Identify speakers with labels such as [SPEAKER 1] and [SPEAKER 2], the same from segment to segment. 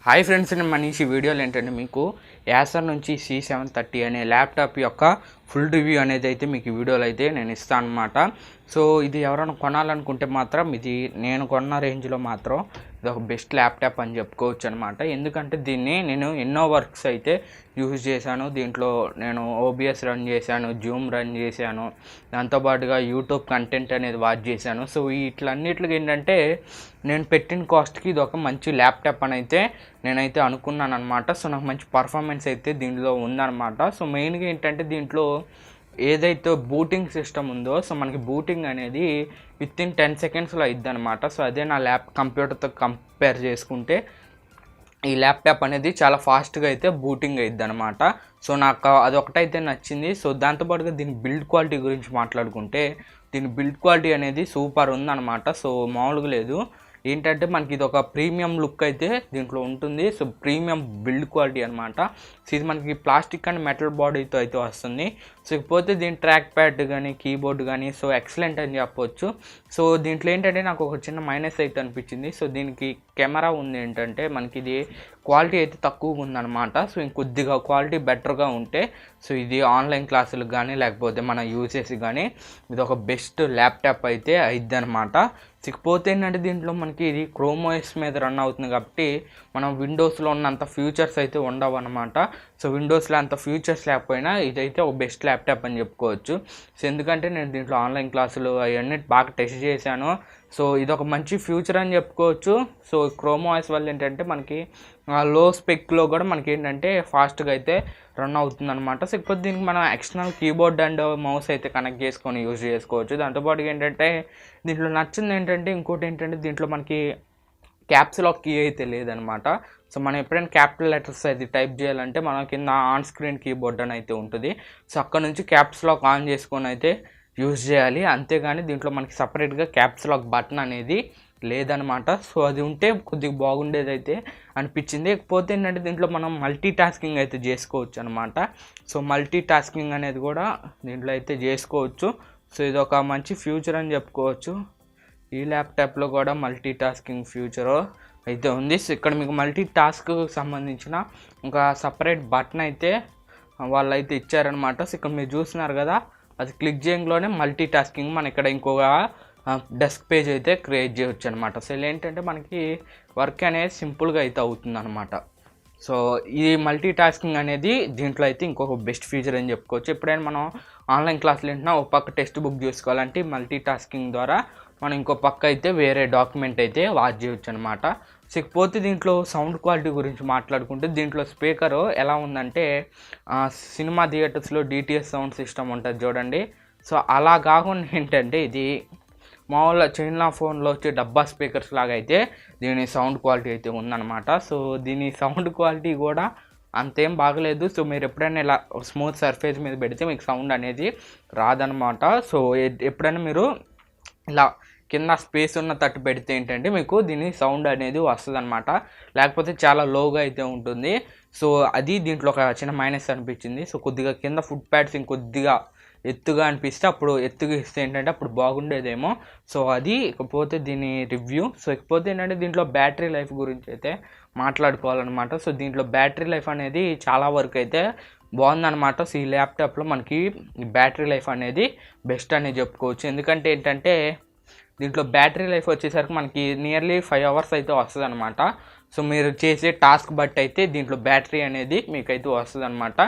[SPEAKER 1] Hi friends, నేను మనీష్. ఈ వీడియోలో ఏంటంటే మీకు యాసర్ నుంచి c730 అనే ల్యాప్టాప్ యొక్క ఫుల్ రివ్యూ అనేది అయితే మీకు ఈ వీడియోలో అయితే నేను ఇస్తాను అనమాట. సో ఇది ఎవరైనా కొనాలనుకుంటే మాత్రం ఇది నేను కొన్న రేంజ్లో మాత్రం ఇది ఒక బెస్ట్ ల్యాప్టాప్ అని చెప్పుకోవచ్చు అనమాట. ఎందుకంటే దీన్ని నేను ఎన్నో వర్క్స్ అయితే యూజ్ చేశాను. దీంట్లో నేను ఓబిఎస్ రన్ చేశాను, జూమ్ రన్ చేశాను, దాంతోపాటుగా యూట్యూబ్ కంటెంట్ అనేది వాచ్ చేశాను. సో ఇట్లన్నిటికి ఏంటంటే నేను పెట్టిన కాస్ట్కి ఇది ఒక మంచి ల్యాప్టాప్ అని అయితే నేనైతే అనుకున్నాను అనమాట. సో నాకు మంచి పర్ఫార్మెన్స్ అయితే దీంట్లో ఉందన్నమాట. సో మెయిన్గా ఏంటంటే దీంట్లో ఏదైతే బూటింగ్ సిస్టమ్ ఉందో, సో మనకి బూటింగ్ అనేది విత్ ఇన్ 10 సెకండ్స్లో అయిద్ది అనమాట. సో అదే నా కంప్యూటర్తో కంపేర్ చేసుకుంటే ఈ ల్యాప్టాప్ అనేది చాలా ఫాస్ట్గా అయితే బూటింగ్ అయిద్ది అనమాట. సో నాకు అదొకటైతే నచ్చింది. సో దాంతోపాటుగా దీని బిల్డ్ క్వాలిటీ గురించి మాట్లాడుకుంటే దీని బిల్డ్ క్వాలిటీ అనేది సూపర్ ఉందన్నమాట. సో మామూలుగా లేదు. ఏంటంటే మనకి ఇది ఒక ప్రీమియం లుక్ అయితే దీంట్లో ఉంటుంది. సో ప్రీమియం బిల్డ్ క్వాలిటీ అనమాట. సో ఇది మనకి ప్లాస్టిక్ అండ్ మెటల్ బాడీతో అయితే వస్తుంది. సో ఇకపోతే దీని ట్రాక్ ప్యాడ్ కానీ కీబోర్డ్ కానీ సో ఎక్సలెంట్ అని చెప్పవచ్చు. సో దీంట్లో ఏంటంటే నాకు ఒక చిన్న మైనస్ అయితే అనిపించింది. సో దీనికి కెమెరా ఉంది ఏంటంటే మనకి ఇది క్వాలిటీ అయితే తక్కువగా ఉందన్నమాట. సో ఇంకొద్దిగా క్వాలిటీ బెటర్గా ఉంటే సో ఇది ఆన్లైన్ క్లాసులకు కానీ లేకపోతే మన యూసేసి కానీ ఇది ఒక బెస్ట్ ల్యాప్టాప్ అయితే అయిద్ది అనమాట. ఇకపోతే ఏంటంటే దీంట్లో మనకి ఇది క్రోమ్ ఓఎస్ మీద రన్ అవుతుంది కాబట్టి మనం విండోస్లో ఉన్నంత ఫ్యూచర్స్ అయితే ఉండవు అనమాట. సో విండోస్లో అంత ఫ్యూచర్స్ లేకపోయినా ఇదైతే ఒక బెస్ట్ ల్యాప్టాప్ అని చెప్పుకోవచ్చు. సో ఎందుకంటే నేను దీంట్లో ఆన్లైన్ క్లాసులు అవన్నీ బాగా టెస్ట్ చేశాను. సో ఇది ఒక మంచి ఫ్యూచర్ అని చెప్పుకోవచ్చు. సో క్రోమ్ ఓఎస్ వల్ల ఏంటంటే మనకి లో స్పెక్లో కూడా మనకి ఏంటంటే ఫాస్ట్గా అయితే రన్ అవుతుంది అనమాట. సో ఇప్పుడు దీనికి మనం ఎక్స్టర్నల్ కీబోర్డ్ అండ్ మౌస్ అయితే కనెక్ట్ చేసుకొని యూజ్ చేసుకోవచ్చు. దాంతోపాటు ఏంటంటే దీంట్లో నచ్చింది ఏంటంటే ఇంకోటి ఏంటంటే దీంట్లో మనకి క్యాప్స్ లాక్ కీ అయితే లేదనమాట. సో మనం ఎప్పుడైనా క్యాపిటల్ లెటర్స్ అయితే టైప్ చేయాలంటే మన కింద ఆన్ స్క్రీన్ కీబోర్డ్ అని అయితే ఉంటుంది. సో అక్కడ నుంచి క్యాప్స్ లాక్ ఆన్ చేసుకొని అయితే యూజ్ చేయాలి. అంతేగాని దీంట్లో మనకి సపరేట్గా క్యాప్స్ లాక్ బటన్ అనేది లేదనమాట. సో అది ఉంటే కొద్దిగా బాగుండేది అయితే అనిపించింది. ఇకపోతే ఏంటంటే దీంట్లో మనం మల్టీ టాస్కింగ్ అయితే చేసుకోవచ్చు అనమాట. సో మల్టీ టాస్కింగ్ అనేది కూడా దీంట్లో అయితే చేసుకోవచ్చు. సో ఇది ఒక మంచి ఫ్యూచర్ అని చెప్పుకోవచ్చు. ఈ ల్యాప్టాప్లో కూడా మల్టీ టాస్కింగ్ ఫ్యూచర్ అయితే ఉంది. సో ఇక్కడ మీకు మల్టీ టాస్క్కి సంబంధించిన ఒక సపరేట్ బటన్ అయితే వాళ్ళు అయితే ఇచ్చారనమాట. సో ఇక్కడ మీరు చూస్తున్నారు కదా, అది క్లిక్ చేయడంలోనే మల్టీ టాస్కింగ్ మన ఇక్కడ ఇంకొక డెస్క్ పేజ్ అయితే క్రియేట్ చేయవచ్చు అనమాట. సో ఏంటంటే మనకి వర్క్ అనేది సింపుల్గా అయితే అవుతుంది అనమాట. సో ఈ మల్టీ టాస్కింగ్ అనేది దీంట్లో అయితే ఇంకొక బెస్ట్ ఫీచర్ అని చెప్పుకోవచ్చు. ఎప్పుడైనా మనం ఆన్లైన్ క్లాసులు వింటున్నా ఒక పక్క టెక్స్ట్ బుక్ చేసుకోవాలంటే మల్టీ టాస్కింగ్ ద్వారా మనం ఇంకో పక్క అయితే వేరే డాక్యుమెంట్ అయితే వాచ్ చేయొచ్చు అనమాట. సో ఇకపోతే దీంట్లో సౌండ్ క్వాలిటీ గురించి మాట్లాడుకుంటే దీంట్లో స్పీకరు ఎలా ఉందంటే సినిమా థియేటర్స్లో డిటిఎస్ సౌండ్ సిస్టమ్ ఉంటుంది చూడండి. సో అలా కాకుండా ఏంటంటే ఇది మామూలుగా చైనా ఫోన్లో వచ్చే డబ్బా స్పీకర్స్ లాగా అయితే దీని సౌండ్ క్వాలిటీ అయితే ఉందన్నమాట. సో దీని సౌండ్ క్వాలిటీ కూడా అంతేం బాగలేదు. సో మీరు ఎప్పుడైనా ఇలా స్మూత్ సర్ఫేస్ మీద పెడితే మీకు సౌండ్ అనేది రాదనమాట. సో ఎప్పుడైనా మీరు ఇలా కింద స్పేస్ ఉన్న తట్టు పెడితే ఏంటంటే మీకు దీని సౌండ్ అనేది వస్తుంది అనమాట. లేకపోతే చాలా లోగా అయితే ఉంటుంది. సో అది దీంట్లో ఒక చిన్న మైనస్ అనిపించింది. సో కొద్దిగా కింద ఫుట్ ప్యాడ్స్ ఇంకొద్దిగా ఎత్తుగా అనిపిస్తే అప్పుడు ఎత్తుగా ఇస్తే ఏంటంటే అప్పుడు బాగుండేదేమో. సో అది ఇకపోతే దీని రివ్యూ. సో ఇకపోతే ఏంటంటే దీంట్లో బ్యాటరీ లైఫ్ గురించి అయితే మాట్లాడుకోవాలన్నమాట. సో దీంట్లో బ్యాటరీ లైఫ్ అనేది చాలా వరకు అయితే బాగుందన్నమాట. సో ఈ ల్యాప్టాప్లో మనకి ఈ బ్యాటరీ లైఫ్ అనేది బెస్ట్ అని చెప్పుకోవచ్చు. ఎందుకంటే ఏంటంటే దీంట్లో బ్యాటరీ లైఫ్ వచ్చేసరికి మనకి నియర్లీ 5 అవర్స్ అయితే వస్తుంది అనమాట. సో మీరు చేసే టాస్క్ బట్టి అయితే దీంట్లో బ్యాటరీ అనేది మీకైతే వస్తుంది అనమాట.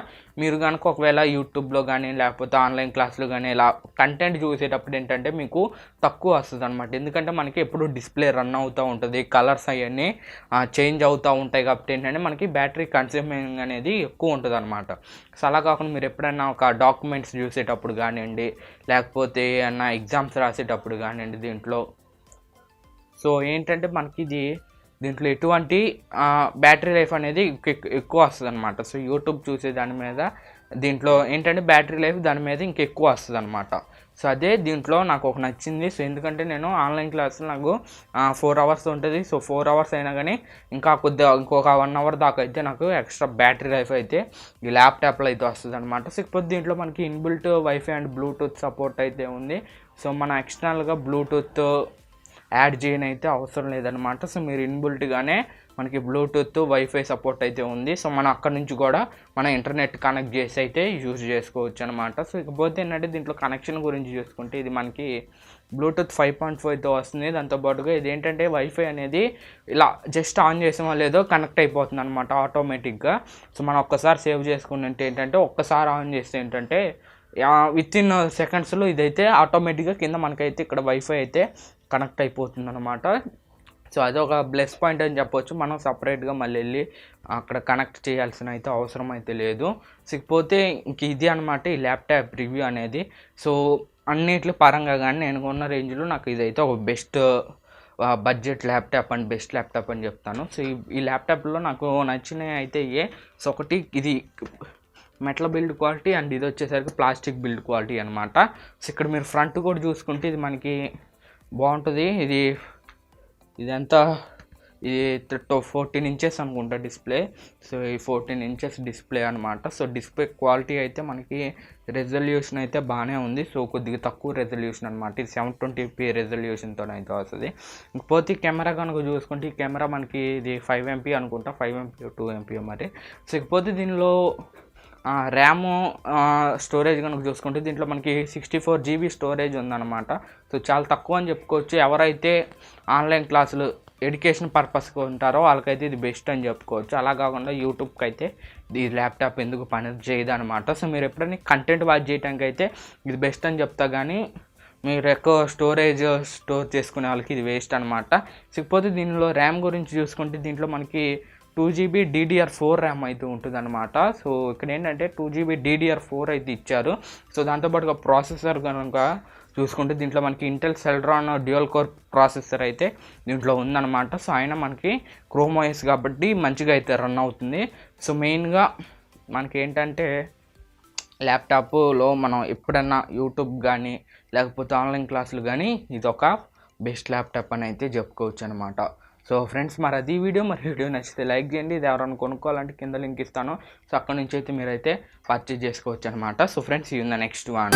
[SPEAKER 1] మీరు కనుక ఒకవేళ యూట్యూబ్లో కానీ లేకపోతే ఆన్లైన్ క్లాసులు కానీ ఇలా కంటెంట్ చూసేటప్పుడు ఏంటంటే మీకు తక్కువ వస్తుంది అనమాట. ఎందుకంటే మనకి ఎప్పుడు డిస్ప్లే రన్ అవుతూ ఉంటుంది, కలర్స్ అవన్నీ చేంజ్ అవుతూ ఉంటాయి కాబట్టి ఏంటంటే మనకి బ్యాటరీ కన్స్యూమింగ్ అనేది ఎక్కువ ఉంటుంది అనమాట. సో అలా కాకుండా మీరు ఎప్పుడైనా ఒక డాక్యుమెంట్స్ చూసేటప్పుడు కానివ్వండి లేకపోతే ఏమన్నా ఎగ్జామ్స్ రాసేటప్పుడు కానివ్వండి దీంట్లో సో ఏంటంటే మనకి ఇది దీంట్లో ఎటువంటి బ్యాటరీ లైఫ్ అనేది ఎక్కువ వస్తుంది అనమాట. సో యూట్యూబ్ చూసే దాని మీద దీంట్లో ఏంటంటే బ్యాటరీ లైఫ్ దాని మీద ఇంకెక్కువ వస్తుంది అనమాట. సో అదే దీంట్లో నాకు ఒక నచ్చింది. సో ఎందుకంటే నేను ఆన్లైన్ క్లాసులు నాకు 4 అవర్స్ ఉంటుంది. సో 4 అవర్స్ అయినా కానీ ఇంకా కొద్దిగా ఇంకొక 1 అవర్ దాకా అయితే నాకు ఎక్స్ట్రా బ్యాటరీ లైఫ్ అయితే ఈ ల్యాప్టాప్లో అయితే వస్తుంది అనమాట. సో ఇకపోతే దీంట్లో మనకి inbuilt wifi and Bluetooth support అయితే ఉంది. సో మన ఎక్స్టర్నల్గా బ్లూటూత్ యాడ్ చేయనైతే అవసరం లేదనమాట. సో మీరు ఇన్బుల్ట్గానే మనకి బ్లూటూత్ వైఫై సపోర్ట్ అయితే ఉంది. సో మనం అక్కడ నుంచి కూడా మన ఇంటర్నెట్ కనెక్ట్ చేసి అయితే యూజ్ చేసుకోవచ్చు అనమాట. సో ఇకపోతే ఏంటంటే దీంట్లో కనెక్షన్ గురించి చూసుకుంటే ఇది మనకి బ్లూటూత్ 5.5తో వస్తుంది. దాంతోపాటుగా ఇది ఏంటంటే వైఫై అనేది ఇలా జస్ట్ ఆన్ చేసామో లేదో కనెక్ట్ అయిపోతుంది అనమాట ఆటోమేటిక్గా. సో మనం ఒక్కసారి సేవ్ చేసుకుంటే ఏంటంటే ఒక్కసారి ఆన్ చేస్తే ఏంటంటే విత్ ఇన్ సెకండ్స్లో ఇదైతే ఆటోమేటిక్గా కింద మనకైతే ఇక్కడ వైఫై అయితే కనెక్ట్ అయిపోతుంది అనమాట. సో అదొక ప్లస్ పాయింట్ అని చెప్పొచ్చు. మనం సపరేట్గా మళ్ళీ వెళ్ళి అక్కడ కనెక్ట్ చేయాల్సిన అయితే అవసరం అయితే లేదు. సికపోతే ఇంక ఇది అనమాట ఈ ల్యాప్టాప్ రివ్యూ అనేది. సో అన్నిటి పరంగా కానీ నేను కొన్న రేంజ్లో నాకు ఇదైతే ఒక best budget laptop and best laptop అని చెప్తాను. సో ఈ ల్యాప్టాప్లో నాకు నచ్చినవి అయితే సో ఒకటి ఇది మెటల్ బిల్డ్ క్వాలిటీ అండ్ ఇది వచ్చేసరికి ప్లాస్టిక్ బిల్డ్ క్వాలిటీ అనమాట. సో ఇక్కడ మీరు ఫ్రంట్ కూడా చూసుకుంటే ఇది మనకి బాగుంటుంది. ఇదంతా ఇది 14 ఇంచెస్ అనుకుంటా డిస్ప్లే. సో ఈ 14 ఇంచెస్ డిస్ప్లే అనమాట. సో డిస్ప్లే క్వాలిటీ అయితే మనకి రెజల్యూషన్ అయితే బాగానే ఉంది. సో కొద్దిగా తక్కువ రెజల్యూషన్ అనమాట. ఇది 720p రెజల్యూషన్తో అయితే వస్తుంది. ఇంకపోతే కెమెరా కనుక చూసుకుంటే ఈ కెమెరా మనకి ఇది 5MP అనుకుంటా, 5MP 2MP మరి. సో ఇకపోతే దీనిలో ర్యాము స్టోరేజ్ కనుక చూసుకుంటే దీంట్లో మనకి 64GB స్టోరేజ్ ఉందన్నమాట. సో చాలా తక్కువ అని చెప్పుకోవచ్చు. ఎవరైతే ఆన్లైన్ క్లాసులు ఎడ్యుకేషన్ పర్పస్కి ఉంటారో వాళ్ళకైతే ఇది బెస్ట్ అని చెప్పుకోవచ్చు. అలా కాకుండా యూట్యూబ్కి అయితే ఈ ల్యాప్టాప్ ఎందుకు పని చేయదు అనమాట. సో మీరు ఎప్పుడైనా కంటెంట్ వాచ్ చేయడానికి అయితే ఇది బెస్ట్ అని చెప్తా, కానీ మీరు ఎక్కువ స్టోరేజ్ స్టోర్ చేసుకునే వాళ్ళకి ఇది వేస్ట్ అనమాట. ఇకపోతే దీనిలో ర్యామ్ గురించి చూసుకుంటే దీంట్లో మనకి 2GB DDR4 ర్యామ్ అయితే ఉంటుంది అనమాట. సో ఇక్కడ ఏంటంటే 2GB DDR4 అయితే ఇచ్చారు. సో దాంతోపాటుగా ప్రాసెసర్ కనుక చూసుకుంటే దీంట్లో మనకి ఇంటెల్ సెల్ట్రాన్ డ్యూయల్ కోర్ ప్రాసెసర్ అయితే దీంట్లో ఉందన్నమాట. సో అయినా మనకి క్రోమ్ OS కాబట్టి మంచిగా అయితే రన్ అవుతుంది. సో మెయిన్గా మనకి ఏంటంటే ల్యాప్టాప్లో మనం ఎప్పుడన్నా యూట్యూబ్ కానీ లేకపోతే ఆన్లైన్ క్లాసులు కానీ ఇది ఒక బెస్ట్ ల్యాప్టాప్ అని అయితే చెప్పుకోవచ్చు అనమాట. సో ఫ్రెండ్స్ మరి అది వీడియో నచ్చితే లైక్ చేయండి. ఇది ఎవరైనా కొనుక్కోవాలంటే కింద లింక్ ఇస్తాను. సో అక్కడ నుంచి అయితే మీరైతే పర్చేజ్ చేసుకోవచ్చు అనమాట. So friends in the next one.